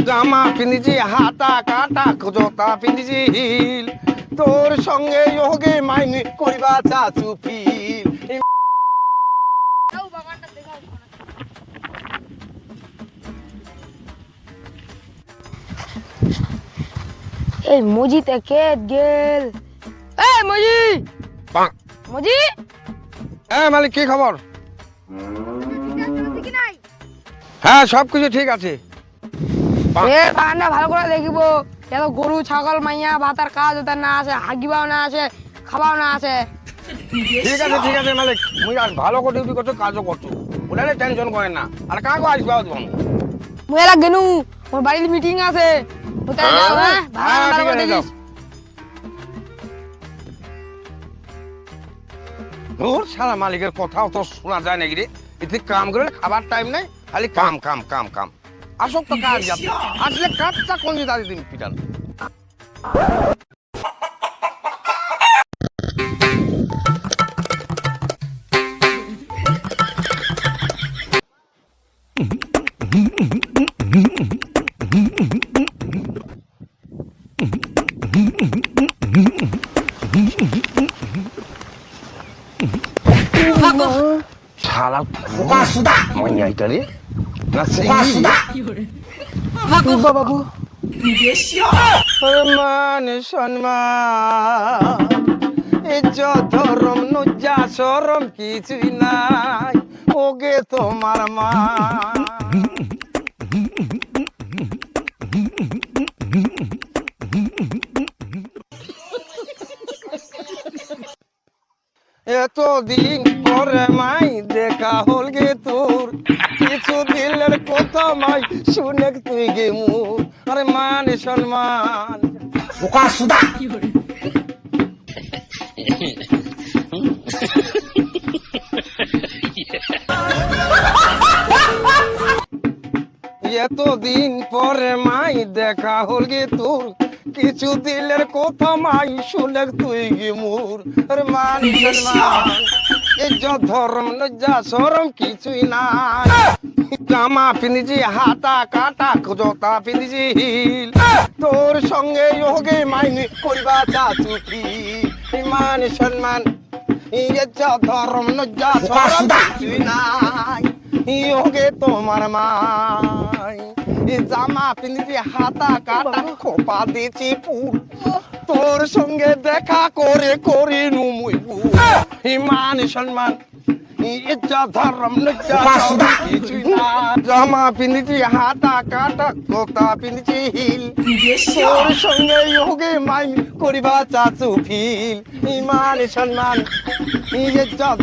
জামা পিন্ধিছি হাতা কাটা জোতা পিন্ধিছি হিল তোর সঙ্গে যোগে মাইনে করিবা চাচু ফিল। এই মজিতে কে গেল? এই মজি মজি, হ্যাঁ মালিক, কি খবর? হ্যাঁ সবকিছু ঠিক আছে। বাগানটা ভালো করে দেখিব, এত গরু ছাগল মাইয়া ভাতার কাজ ওদের না আছে, হাগিবাও না আছে, খাবাও না আছে। ঠিক আছে মালিক, মুই আর ভালো করে ডিউটি করছো, কাজও করছো, ওটারে টেনশন করেন না। আর কাকু আসবে তোমার মুয়েলা গেনু, ওর বাড়ির মিটিং আছে, ওটাই যাও। হ্যাঁ ভালো করে দেখিস। ওর সারা মালিকের কথাও তো শোনা যায় নাকি রে? এতে কাম করে খাবার টাইম নেই, খালি কাম কাম কাম কাম। আসক তো কাজ যাবে, আসলে কাজটা কোন দাদি দিন পিটান। শালা কোকাসুদা মাইয়া ইটারে না কোকাসুদা বাবা বাবু মান সম্মান ইজ্জত ধরম লজ্জা শরম কিছুই নাই, ওগে তোমার মা। এতদিন পরে মাই দেখা হল গে তোর, কিছু দিলের কথা মাই শুনে তুই গে মুর। আরে মান সম্মান এতদিন পরে মাই দেখা হল গে তোর, কিছু দিলের কথা মাই শুনে তুই গে মুর। আরে মান সম্মান ইজ্জত ধরম লজ্জা শরম কিছুই নাই। জামা পিন্ধিছি হাতা কাটা জোতা পিন্ধিছি হিল তোর সঙ্গে যোগে মাইনে করিবা চাচু ফিল। মান সম্মান ইজ্জত ধরম লজ্জা শরম কিছুই নাই, যোগে তোমার মাই। জামা পিন্ধিছি হাতা কাটা খোপা দিছি ফুল তোর সঙ্গে দেখা করে করে নুমুই মান সম্মান ইজ্জত ধরম লজ্জা শরম কিছুই নাই। জামা পিন্ধিছি হাতা কাটা জোতা পিন্ধিছি হিল তোর সঙ্গে যোগে মাই করিবা চাচু ফিল। মান সম্মান ইজ্জত